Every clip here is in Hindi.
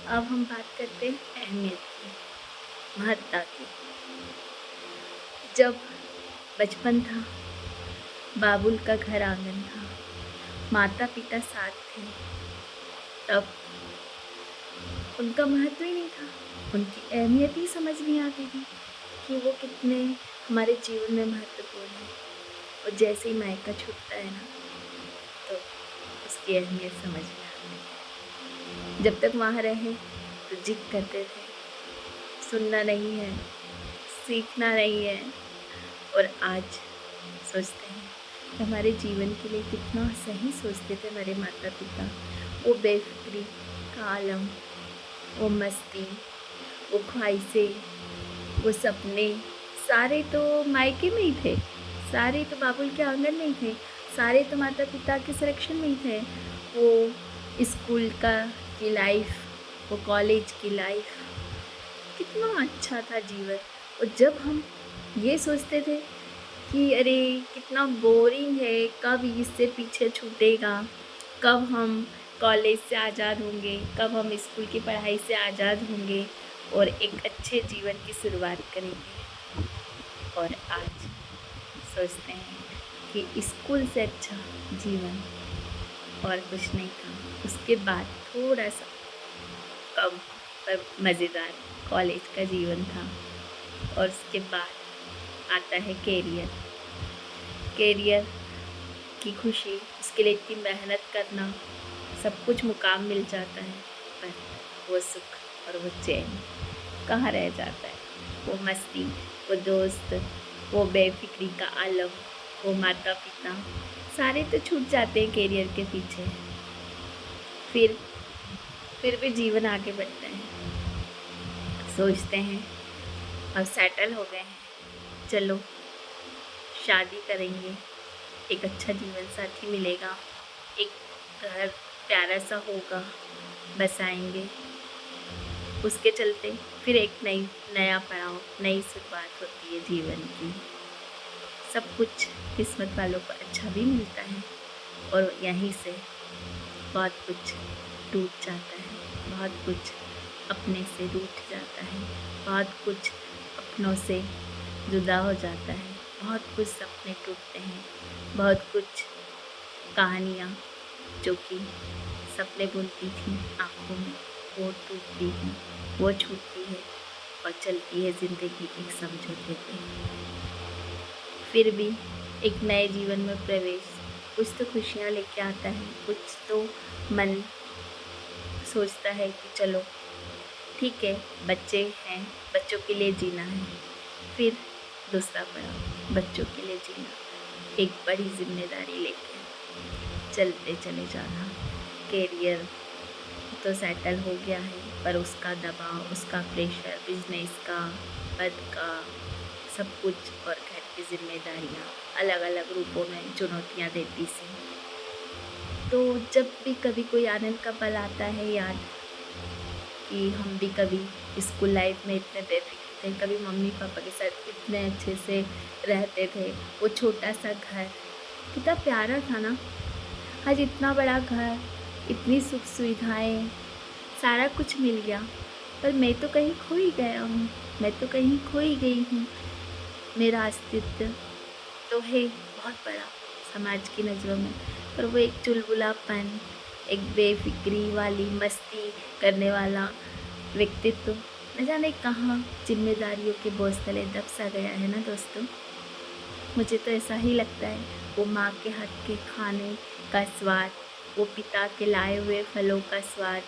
अब हम बात करते हैं अहमियत की, महत्ता की। जब बचपन था, बाबुल का घर आंगन था, माता पिता साथ थे, तब उनका महत्व ही नहीं था, उनकी अहमियत ही समझ नहीं आती थी कि वो कितने हमारे जीवन में महत्वपूर्ण हैं। और जैसे ही मायका छूटता है ना, तो उसकी अहमियत समझ में आती है। जब तक वहाँ रहे तो जिद करते थे, सुनना नहीं है, सीखना नहीं है। और आज सोचते हैं कि हमारे जीवन के लिए कितना सही सोचते थे हमारे माता पिता। वो बेफ़िक्री का आलम, वो मस्ती, वो ख्वाहिशें, वो सपने, सारे तो मायके में ही थे, सारे तो बाबुल के आंगन में ही थे, सारे तो माता पिता के संरक्षण में ही थे। वो स्कूल का की लाइफ, वो कॉलेज की लाइफ, कितना अच्छा था जीवन। और जब हम ये सोचते थे कि अरे कितना बोरिंग है, कब इससे पीछे छूटेगा, कब हम कॉलेज से आज़ाद होंगे, कब हम स्कूल की पढ़ाई से आज़ाद होंगे और एक अच्छे जीवन की शुरुआत करेंगे। और आज सोचते हैं कि स्कूल से अच्छा जीवन और कुछ नहीं था। उसके बाद थोड़ा सा कम पर मज़ेदार कॉलेज का जीवन था। और उसके बाद आता है कैरियर। कैरियर की खुशी, उसके लिए इतनी मेहनत करना, सब कुछ मुकाम मिल जाता है, पर वो सुख और वो चैन कहाँ रह जाता है। वो मस्ती, वो दोस्त, वो बेफ़िक्री का आलम, वो माता पिता, सारे तो छूट जाते हैं कैरियर के पीछे। फिर फिर भी जीवन आगे बढ़ता है। सोचते हैं अब सेटल हो गए हैं, चलो शादी करेंगे, एक अच्छा जीवन साथी मिलेगा, एक घर प्यारा सा होगा, बसाएंगे। उसके चलते फिर एक नया पड़ाव, नई शुरुआत होती है जीवन की। सब कुछ किस्मत वालों को अच्छा भी मिलता है और यहीं से बहुत कुछ टूट जाता है, बहुत कुछ अपने से रूठ जाता है, बहुत कुछ अपनों से जुदा हो जाता है, बहुत कुछ सपने टूटते हैं, बहुत कुछ कहानियाँ जो कि सपने बुनती थी आँखों में, वो टूटती हैं, वो छूटती है और चलती है ज़िंदगी एक समझौते पे। फिर भी एक नए जीवन में प्रवेश कुछ तो खुशियाँ लेके आता है, कुछ तो मन सोचता है कि चलो ठीक है, बच्चे हैं, बच्चों के लिए जीना है। फिर दूसरा पड़ाव, बच्चों के लिए जीना, एक बड़ी ज़िम्मेदारी लेके चलते चले जाना। कैरियर तो सेटल हो गया है, पर उसका दबाव, उसका प्रेशर, बिजनेस का, पद का, सब कुछ और घर की जिम्मेदारियाँ अलग अलग रूपों में चुनौतियाँ देती सी। तो जब भी कभी कोई आनंद का पल आता है याद कि हम भी कभी स्कूल लाइफ में इतने बेफिक्र थे, कभी मम्मी पापा के साथ इतने अच्छे से रहते थे। वो छोटा सा घर कितना प्यारा था ना। आज इतना बड़ा घर, इतनी सुख सुविधाएं, सारा कुछ मिल गया, पर मैं तो कहीं खो ही गया हूँ, मैं तो कहीं खो ही गई हूँ। मेरा अस्तित्व तो है बहुत बड़ा समाज की नज़रों में, पर वो एक चुलबुलापन, एक बेफिक्री वाली मस्ती करने वाला व्यक्तित्व न जाने कहाँ जिम्मेदारियों के बोझ तले दब सा गया है ना दोस्तों। मुझे तो ऐसा ही लगता है। वो माँ के हाथ के खाने का स्वाद, वो पिता के लाए हुए फलों का स्वाद,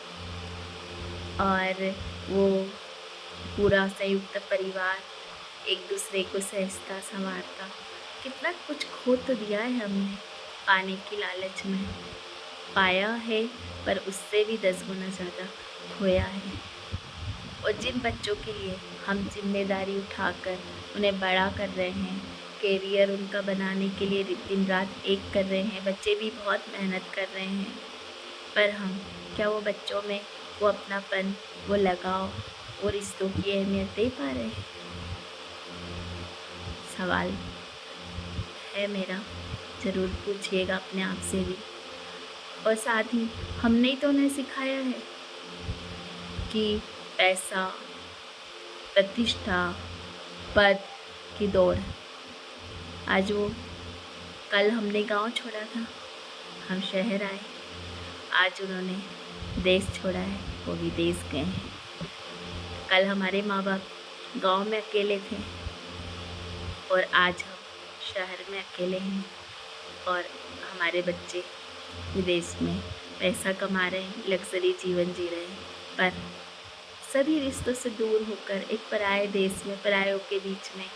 और वो पूरा संयुक्त परिवार एक दूसरे को सहजता संवारता, कितना कुछ खो तो दिया है हमने पाने की लालच में। पाया है, पर उससे भी 10 गुना ज़्यादा खोया है। और जिन बच्चों के लिए हम जिम्मेदारी उठाकर उन्हें बड़ा कर रहे हैं, कैरियर उनका बनाने के लिए दिन रात एक कर रहे हैं, बच्चे भी बहुत मेहनत कर रहे हैं, पर हम क्या वो बच्चों में वो अपनापन, वो लगाव, वो रिश्तों की अहमियत दे पा रहे हैं? सवाल है मेरा, ज़रूर पूछिएगा अपने आप से भी। और साथ ही हमने ही तो उन्हें सिखाया है। कि पैसा, प्रतिष्ठा, पद की दौड़। आज वो कल हमने गांव छोड़ा था, हम शहर आए। आज उन्होंने देश छोड़ा है, वो विदेश गए हैं। कल हमारे माँ बाप गांव में अकेले थे और आज हम शहर में अकेले हैं और हमारे बच्चे विदेश में पैसा कमा रहे हैं, लग्जरी जीवन जी रहे हैं। पर सभी रिश्तों से दूर होकर एक पराये देश में, परायों के बीच में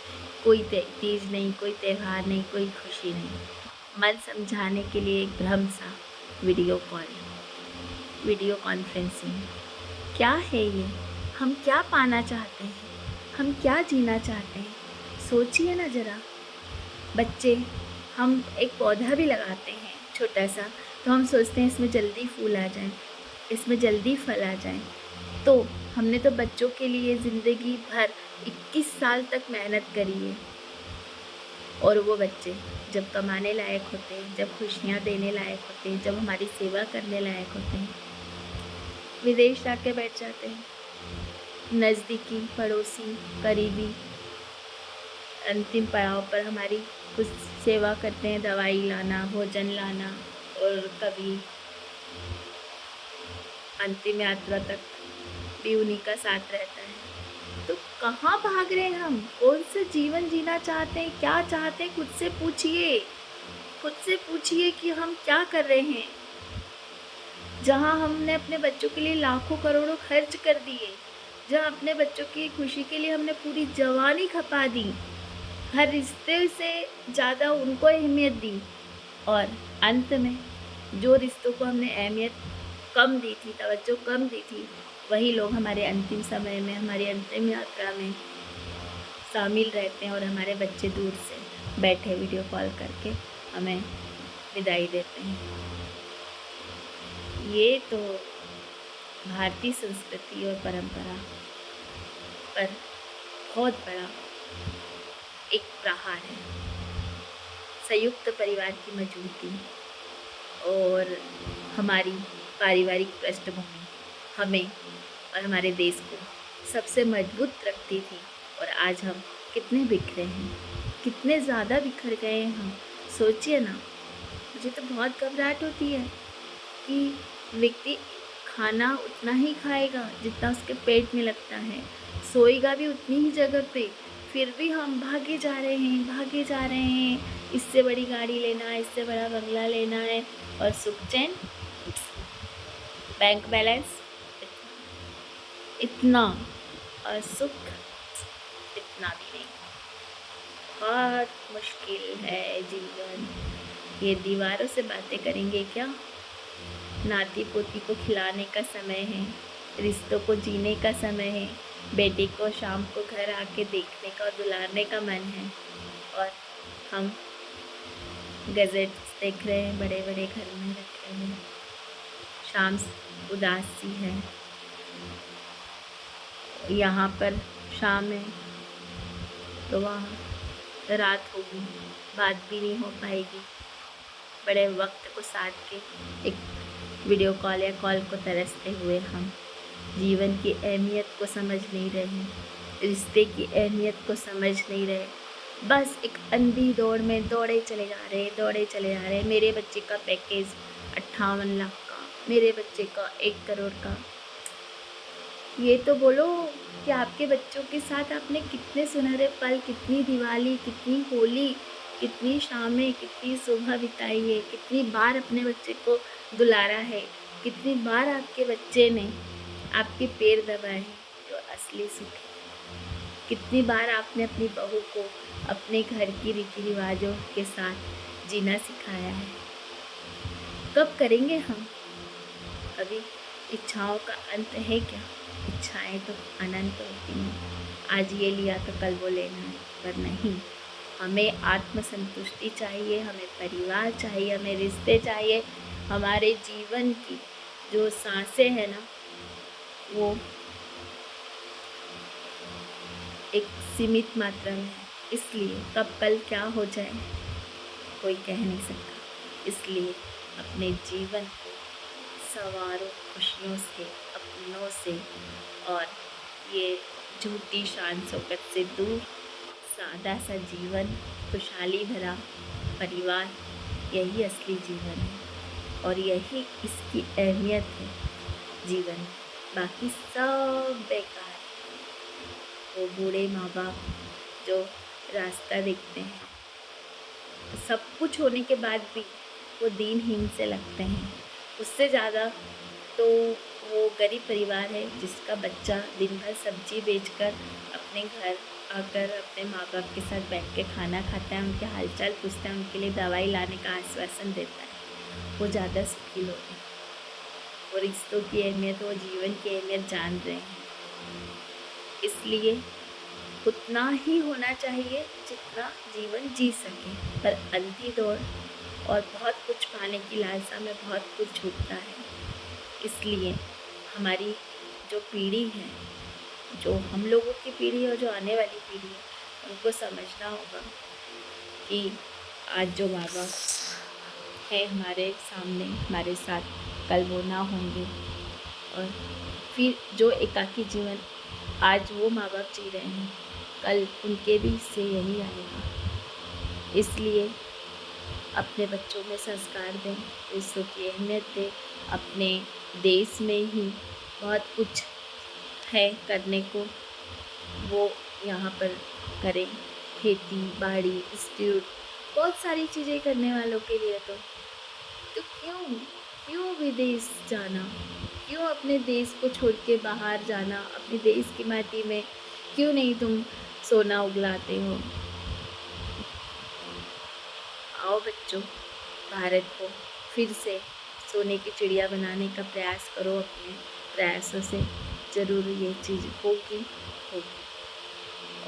कोई तीज नहीं, कोई त्यौहार नहीं, कोई खुशी नहीं। मन समझाने के लिए एक भ्रम सा वीडियो कॉन्फ्रेंसिंग। क्या है ये? हम क्या पाना चाहते हैं? हम क्या जीना चाहते हैं? सोचिए ना ज़रा। बच्चे, हम एक पौधा भी लगाते हैं छोटा सा, तो हम सोचते हैं इसमें जल्दी फूल आ जाए, इसमें जल्दी फल आ जाए। तो हमने तो बच्चों के लिए ज़िंदगी भर 21 साल तक मेहनत करी है और वो बच्चे जब कमाने लायक होते हैं, जब खुशियाँ देने लायक होते हैं, जब हमारी सेवा करने लायक होते हैं, विदेश जाके बैठ जाते हैं। नज़दीकी, पड़ोसी, करीबी अंतिम पड़ाव पर हमारी कुछ सेवा करते हैं, दवाई लाना, भोजन लाना, और कभी अंतिम यात्रा तक भी उन्हीं का साथ रहता है। तो कहाँ भाग रहे हैं हम? कौन सा जीवन जीना चाहते हैं? क्या चाहते हैं? खुद से पूछिए। खुद से पूछिए कि हम क्या कर रहे हैं। जहाँ हमने अपने बच्चों के लिए लाखों करोड़ों खर्च कर दिए, जहाँ अपने बच्चों की खुशी के लिए हमने पूरी जवानी खपा दी, हर रिश्ते से ज़्यादा उनको अहमियत दी, और अंत में जो रिश्तों को हमने अहमियत कम दी थी, तवज्जो कम दी थी, वही लोग हमारे अंतिम समय में, हमारी अंतिम यात्रा में शामिल रहते हैं और हमारे बच्चे दूर से बैठे वीडियो कॉल करके हमें विदाई देते हैं। ये तो भारतीय संस्कृति और परंपरा पर बहुत बड़ा एक प्रहार है। संयुक्त परिवार की मजबूती और हमारी पारिवारिक पृष्ठभूमि हमें और हमारे देश को सबसे मजबूत रखती थी, और आज हम कितने बिखरे हैं, कितने ज़्यादा बिखर गए हैं हम। सोचिए ना, मुझे तो बहुत घबराहट होती है कि व्यक्ति खाना उतना ही खाएगा जितना उसके पेट में लगता है, सोएगा भी उतनी ही जगह पे, फिर भी हम भागे जा रहे हैं। इससे बड़ी गाड़ी लेना है, इससे बड़ा बंगला लेना है, और सुख चैन, बैंक बैलेंस इतना, और सुख इतना भी नहीं। बहुत मुश्किल है जीवन। ये दीवारों से बातें करेंगे क्या? नाती पोती को खिलाने का समय है, रिश्तों को जीने का समय है, बेटी को शाम को घर आके देखने का और दुलारने का मन है, और हम गैजेट्स देख रहे हैं, बड़े बड़े घर में रखे हैं। शाम उदास सी है, यहाँ पर शाम है तो वहाँ रात होगी, बात भी नहीं हो पाएगी। बड़े वक्त को साथ के एक वीडियो कॉल या कॉल को तरसते हुए हम जीवन की अहमियत को समझ नहीं रहे, रिश्ते की अहमियत को समझ नहीं रहे। बस एक अंधी दौड़ में दौड़े चले जा रहे। मेरे बच्चे का पैकेज 58 लाख का, मेरे बच्चे का 1 करोड़ का। ये तो बोलो कि आपके बच्चों के साथ आपने कितने सुनहरे पल, कितनी दिवाली, कितनी होली, कितनी शामें, कितनी सुबह बिताई है, कितनी बार अपने बच्चे को दुलारा है, कितनी बार आपके बच्चे ने आपके पैर दबाए हैं, जो असली सुख है। कितनी बार आपने अपनी बहू को अपने घर की रीति रिवाजों के साथ जीना सिखाया है। कब करेंगे हम? अभी इच्छाओं का अंत है क्या? इच्छाएं तो अनंत होती हैं। आज ये लिया तो कल वो लेना है, पर नहीं। हमें आत्मसंतुष्टि चाहिए, हमें परिवार चाहिए, हमें रिश्ते चाहिए। हमारे जीवन की जो सांसें हैं ना, वो एक सीमित मात्रा में है। इसलिए कब कल क्या हो जाए कोई कह नहीं सकता। इसलिए अपने जीवन को संवारो खुशियों से, अपनी सपनों से और ये झूठी शान शौकत से दूर सादा सा जीवन, खुशहाली भरा परिवार, यही असली जीवन है और यही इसकी अहमियत है जीवन में। बाकी सब बेकार है। वो बूढ़े माँ बाप जो रास्ता देखते हैं, सब कुछ होने के बाद भी वो दीनहीन से लगते हैं। उससे ज़्यादा तो वो गरीब परिवार है जिसका बच्चा दिन भर सब्जी बेचकर अपने घर आकर अपने माँ बाप के साथ बैठ के खाना खाता है, उनके हालचाल पूछता है, उनके लिए दवाई लाने का आश्वासन देता है। वो ज़्यादा सुखी लोग हैं। वो रिश्तों की अहमियत, वो जीवन की अहमियत जान रहे हैं। इसलिए उतना ही होना चाहिए जितना जीवन जी सके, पर अंधी दौड़ और बहुत कुछ पाने की लालसा में बहुत कुछ छूटता है। इसलिए हमारी जो पीढ़ी है, जो हम लोगों की पीढ़ी और जो आने वाली पीढ़ी है, उनको समझना होगा कि आज जो माँ बाप है हमारे सामने, हमारे साथ, कल वो ना होंगे और फिर जो एकाकी जीवन आज वो माँ बाप जी रहे हैं, कल उनके भी हिस्से यही आएगा। इसलिए अपने बच्चों में संस्कार दें, रिश्तों की अहमियत दें। अपने देश में ही बहुत कुछ है करने को, वो यहाँ पर करें। खेती बाड़ी, इंस्टीट्यूट, बहुत सारी चीज़ें करने वालों के लिए तो क्यों क्यों विदेश जाना, क्यों अपने देश को छोड़ के बाहर जाना। अपने देश की माटी में क्यों नहीं तुम सोना उगलाते हो। आओ बच्चों, भारत को फिर से सोने की चिड़िया बनाने का प्रयास करो। अपने प्रयासों से ज़रूर ये चीज़ होगी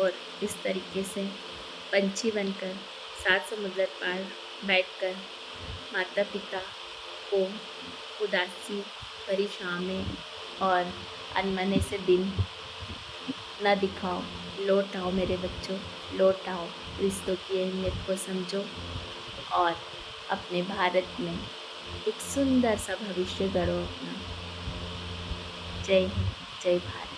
और इस तरीके से पंछी बनकर सात समुंदर पार बैठकर माता पिता को उदासी भरी शामें और अनमने से दिन न दिखाओ। लौट आओ मेरे बच्चों, लौट आओ, रिश्तों की अहमियत को समझो और अपने भारत में एक सुंदर सा भविष्य गढ़ो अपना। जय हिंद, जय भारत।